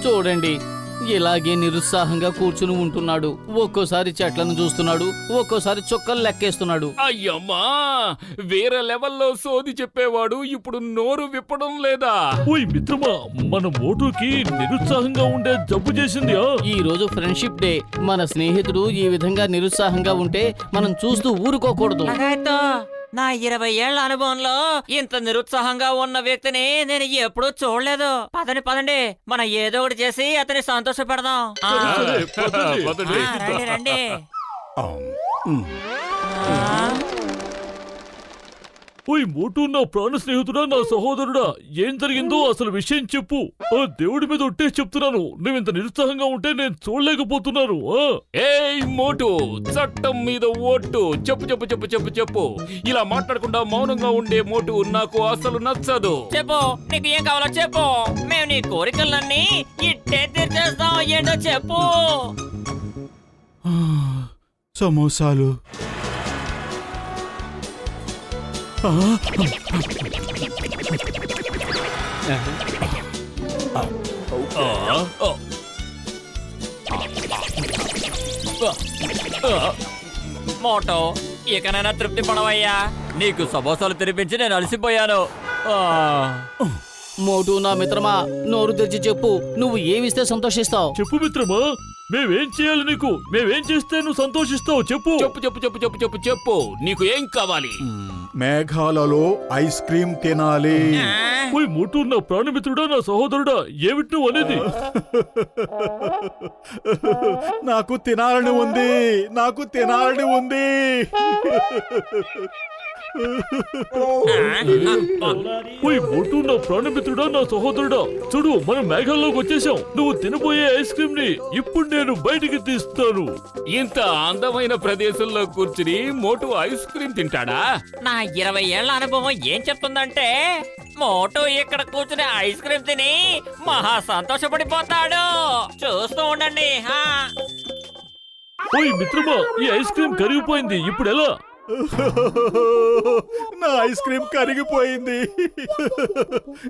చూడండి, ఇలాగే నిరుత్సాహంగా కూర్చుని ఉంటున్నాడు. ఒక్కోసారి చెట్లను చూస్తున్నాడు, ఒక్కోసారి చుక్కలు లెక్కేస్తున్నాడు. అయ్యమ్మా, వేరే లెవెల్లో సోది చెప్పేవాడు ఇప్పుడు నోరు విప్పడం లేదా? ఓయ్ మిత్రమా, మన మోటుకి నిరుత్సాహంగా ఉండే జబ్బు చేసింది. ఈ రోజు ఫ్రెండ్షిప్ డే. మన స్నేహితుడు ఈ విధంగా నిరుత్సాహంగా ఉంటే మనం చూస్తూ ఊరుకోకూడదు. నా 20 ఏళ్ల అనుభవంలో ఇంత నిరుత్సాహంగా ఉన్న వ్యక్తిని నేను ఎప్పుడూ చూడలేదు. పదండి, మనం ఏదో ఒకటి చేసి అతని సంతోష పెడదాం. రండి. ఓయ్ మోటు, నా ప్రాణ స్నేహితుడా, నా సహోదరుడా, ఏం జరిగిందో అసలు విషయం చెప్పు. దేవుడి మీద ఒట్టే చెప్తున్నాను, నువ్వింత నిరుత్సాహంగా ఉంటే నేను చూడలేకపోతున్నాను. ఏయ్ మోటు, చట్టం మీద ఓటు. చెప్పు. ఇలా మాట్లాడకుండా మౌనంగా ఉండే మోటు నాకు అసలు నచ్చదు. చెప్పు, నీకు ఏం కావాలో చెప్పు. మేము నీ కోరికలన్నీ ఇట్టే తీర్చేస్తాం. ఏంటో చెప్పు. సమోసాలు. మోటో, ఇకనైనా తృప్తి పడవయ్యా. నీకు సమోసాలు తినిపించి నేను అలసిపోయాను. మోటు నా మిత్రమా, నోరు తెరిచి చెప్పు, నువ్వు ఏమిస్తే సంతోషిస్తావు? చెప్పు మిత్రమా, మేమేం చేయాలి నీకు? మేమేం చేస్తే నువ్వు సంతోషిస్తావు? చెప్పు. చెప్పు, నీకు ఏం కావాలి? మేఘాలలో ఐస్ క్రీమ్ తినాలి. ఓయ్ మోటు, నా ప్రాణమిత్రుడా, నా సహోదరుడా, ఏమిటి నువ్వు అనేది? నాకు తినాలని ఉంది. ఓయ్ మోటు, నా ప్రాణమిత్రుడా, నా సహోదరుడా, చూడు, మనం మేఘాల్లోకి వచ్చేసాం. నువ్వు తినబోయే ఐస్ క్రీమ్ ని ఇప్పుడు నేను బయటికి తీస్తాను. ఇంత అందమైన ప్రదేశంలో కూర్చుని మోటు ఐస్ క్రీమ్ తింటాడా? నా 20 ఏళ్ల అనుభవం ఏం చెప్తుందంటే, మోటు ఇక్కడ కూర్చుని ఐస్ క్రీమ్ తిని మహా సంతోషపడిపోతాడు. చూస్తూ ఉండండి. ఓయ్ మిత్రమా, ఈ ఐస్ క్రీమ్ కరిగిపోయింది, ఇప్పుడు ఎలా? నా ఐస్ క్రీమ్ కరిగిపోయింది.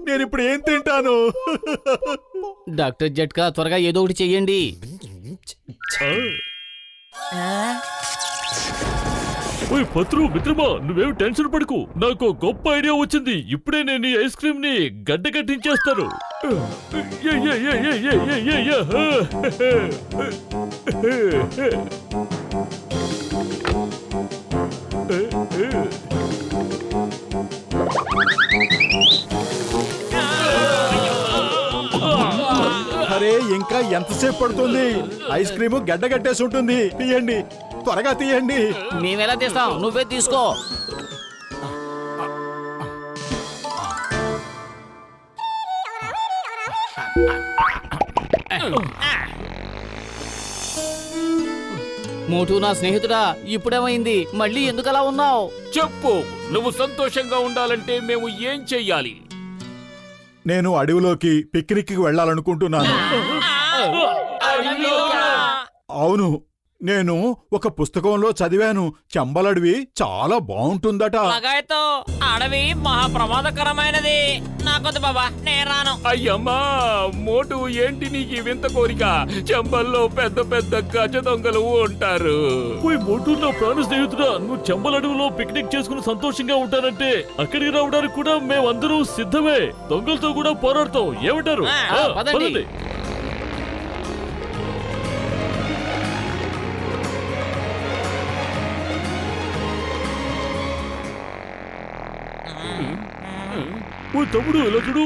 నేను ఇప్పుడు ఏం తింటాను? డాక్టర్ జట్కా, త్వరగా ఏదో ఒకటి చెయ్యండి. ఓయ్ పత్రు, మిత్రమా, నువ్వేం టెన్షన్ పడకు. నాకు గొప్ప ఐడియా వచ్చింది. ఇప్పుడే నేను ఈ ఐస్ క్రీమ్ ని గడ్డ కట్టించేస్తాను. అరే, ఇంకా ఎంతసేపు పడుతుంది? ఐస్ క్రీమ్ గడ్డ కట్టేసి ఉంటుంది. తీయండి, త్వరగా తీయండి. మేమెలా తీస్తాం, నువ్వే తీసుకో. మోటు నా స్నేహితుడా, ఇప్పుడేమైంది? మళ్ళీ ఎందుకలా ఉన్నావు? చెప్పు, నువ్వు సంతోషంగా ఉండాలంటే మేము ఏం చెయ్యాలి? నేను అడవిలోకి పిక్నిక్ వెళ్ళాలనుకుంటున్నాను. అవును, నేను ఒక పుస్తకంలో చదివాను, చంబలడవి చాలా బాగుంటుందట. అలాగైతే అడవి మహా ప్రమాదకరమైనది. నాకొద్దు బాబా, నేను రాను. అయ్యమ్మా మోటు, ఏంటి నీకు వింత కోరిక? చెంబల్లో పెద్ద పెద్ద గజ దొంగలు ఉంటారు. ఓయ్ మోటు, నా ప్రాణ స్నేహితుడా, నువ్వు చెంబల అడవిలో పిక్నిక్ చేసుకుని సంతోషంగా ఉంటానంటే అక్కడికి రావడానికి కూడా మేమందరూ సిద్ధమే. దొంగలతో కూడా పోరాడతాం, ఏమంటారు? పదండి. ఓ తమ్ముడు, ఇలా చూడు,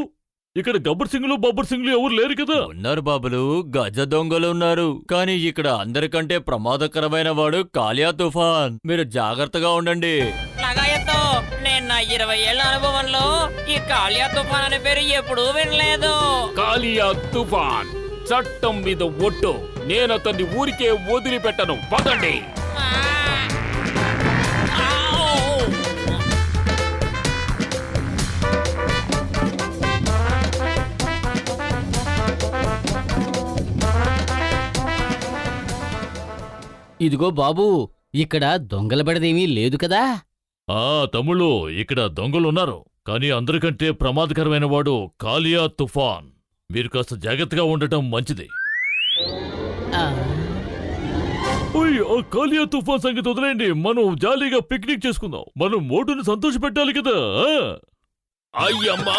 ఇక్కడ గబ్బర్ సింగ్లు బబ్బర్ సింగ్లు ఎవరు లేరు కదా? ఉన్నారు బాబులు, గజ దొంగలు ఉన్నారు. కానీ ఇక్కడ అందరికంటే ప్రమాదకరమైన వాడు కాలియా తుఫాన్. మీరు జాగ్రత్తగా ఉండండి. నేను నా 20 ఏళ్ల అనుభవంలో ఈ కాలియా తుఫాన్ అనే పేరు ఎప్పుడూ వినలేదు. కాలియా తుఫాన్ చట్టం మీద ఒట్టు. నేను అతన్ని ఊరికే వదిలిపెట్టను. పదండి. ఇదిగో బాబూ, ఇక్కడ దొంగల బెడదేమీ లేదు కదా? తమ్ముళ్ళు, ఇక్కడ దొంగలున్నారు, కానీ అందరికంటే ప్రమాదకరమైన వాడు కాలియా తుఫాన్. మీరు కాస్త జాగ్రత్తగా ఉండటం మంచిది. ఆ, ఓయ్, ఆ కాలియా తుఫాన్ సంగతి వదిలేండి. మనం జాలీగా పిక్నిక్ చేసుకుందాం. మనం మోటుని సంతోష పెట్టాలి కదా. అయ్యమ్మా,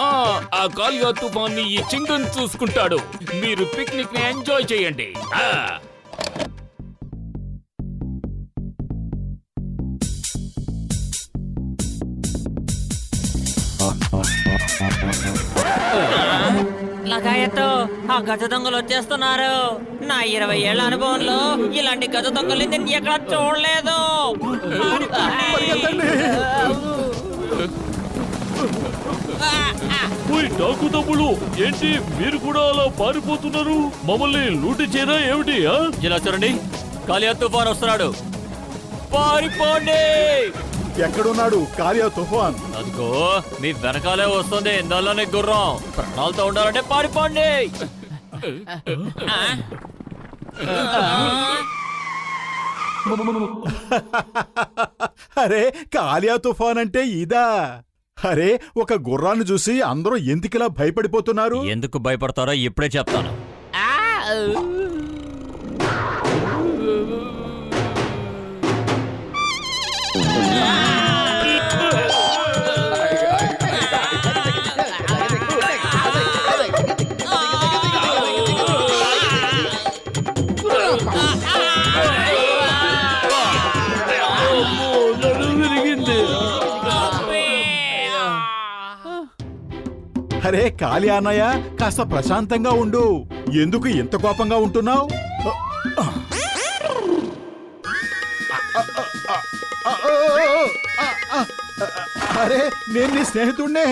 ఆ కాలియా తుఫాన్ని ఈ చింగన్ చూసుకుంటాడు. మీరు పిక్నిక్ ని ఎంజాయ్ చేయండి. లగాయత్తు, ఆ గజ దొంగలు వచ్చేస్తున్నారు. నా 20 ఏళ్ల అనుభవంలో ఇలాంటి గజ దొంగలు నేను ఎక్కడ చూడలేదు. ఓయ్ డాకు తమ్ముళ్ళు, ఏంటి మీరు కూడా అలా పారిపోతున్నారు? మమ్మల్ని లూటి చేయరా ఏమిటి? ఇలా చూడండి, కాలియా తుఫాన్ వస్తున్నాడు. పారిపోండి! ఎక్కడున్నాడు కాలియా తుఫాన్? అదిగో మీ వెనకాలే వస్తుంది. నల్లని గుర్రం. ప్రాణాలతో ఉండాలంటే పారిపోండి. అరే, కాలియా తుఫాన్ అంటే ఇదా? అరే, ఒక గుర్రాన్ని చూసి అందరూ ఎందుకిలా భయపడిపోతున్నారు? ఎందుకు భయపడతారో ఇప్పుడే చెప్తాను. అరే కాలియా అన్నయ్య, కాస్త ప్రశాంతంగా ఉండు. ఎందుకు ఇంత కోపంగా ఉంటున్నావు? అరే, నేను నీ స్నేహితుడినే.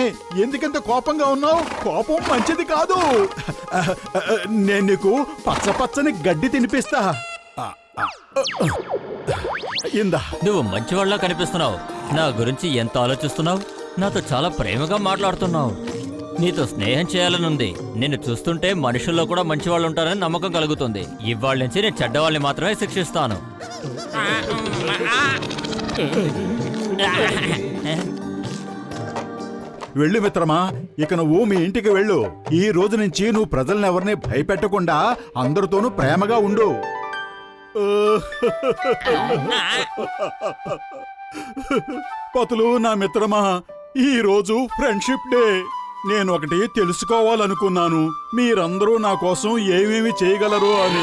ఎందుకంత కోపంగా ఉన్నావు? కోపం మంచిది కాదు. నేను నీకు పచ్చని గడ్డి తినిపిస్తా. ఇందా. నువ్వు మంచివాళ్ళ కనిపిస్తున్నావు. నా గురించి ఎంత ఆలోచిస్తున్నావు? నాతో చాలా ప్రేమగా మాట్లాడుతున్నావు. నీతో స్నేహం చేయాలనుంది. నిన్ను చూస్తుంటే మనుషుల్లో కూడా మంచివాళ్ళు ఉంటారని నమ్మకం కలుగుతుంది. ఇవాళ నుంచి నేను చెడ్డవాళ్ళని మాత్రమే శిక్షిస్తాను. వెళ్ళు మిత్రమా, ఇక నువ్వు మీ ఇంటికి వెళ్ళు. ఈ రోజు నుంచి నువ్వు ప్రజల్ని ఎవరిని భయపెట్టకుండా అందరితోనూ ప్రేమగా ఉండు. పతులు, నా మిత్రమా, ఈ రోజు ఫ్రెండ్షిప్ డే. నేను ఒకటి తెలుసుకోవాలనుకున్నాను. మీరందరూ నా కోసం ఏమేమి చేయగలరు అని.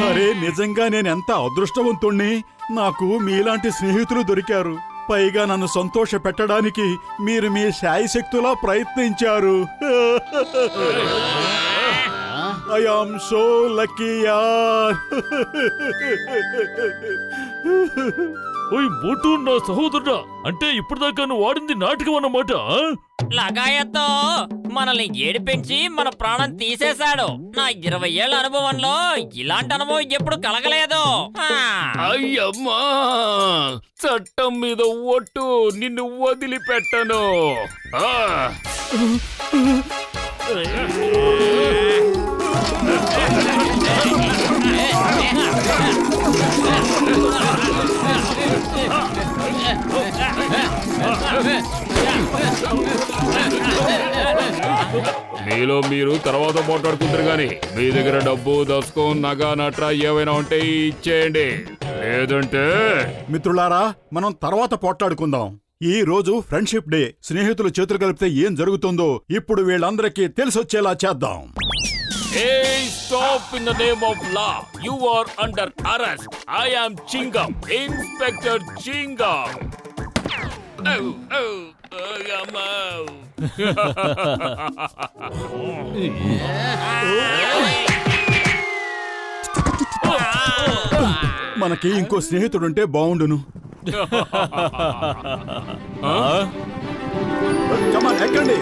అరే, నిజంగా నేనెంత అదృష్టవంతుణ్ణి. నాకు మీలాంటి స్నేహితులు దొరికారు. పైగా నన్ను సంతోష పెట్టడానికి మీరు మీ శాయశక్తులా ప్రయత్నించారు. ఐ ఆమ్ సో లక్కీ యార్. ఓయ్ మోటు, నా సహోదరుడా, అంటే ఇప్పటిదాకా నువ్వు వాడింది నాటకం అన్నమాట. లగాయతో మనల్ని ఏడిపించి మన ప్రాణం తీసేశాడు. నా 20 ఏళ్ల అనుభవంలో ఇలాంటి అనుభవం ఎప్పుడు కలగలేదు. అయ్యమ్మా, చట్టం మీద ఒట్టు, నిన్ను వదిలిపెట్టను. మీలో మీరు తర్వాత పోట్లాడుకుంటారు గాని మీ దగ్గర డబ్బు, దస్కం, నగ, నట్ర ఏవైనా ఉంటే ఇచ్చేయండి. లేదంటే మిత్రులారా, మనం తర్వాత పోట్లాడుకుందాం. ఈ రోజు ఫ్రెండ్షిప్ డే. స్నేహితులు చేతులు కలిపితే ఏం జరుగుతుందో ఇప్పుడు వీళ్ళందరికీ తెలిసొచ్చేలా చేద్దాం. Hey, stop in the name of law. You are under arrest. I am Chingam, Inspector Chingam. మనకి ఇంకో స్నేహితుడుంటే బాగుండును. కమాన్, ఎక్కండి.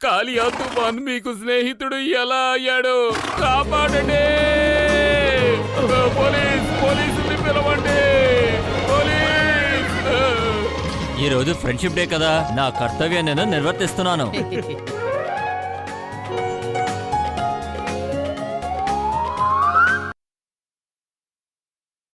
కాలియా తుఫాన్ మీకు స్నేహితుడు ఎలా అయ్యాడు? కాపాడండి! పోలీసుల్ని పిలవండి! ఈ రోజు ఫ్రెండ్షిప్ డే కదా, నా కర్తవ్యం నేను నిర్వర్తిస్తున్నాను.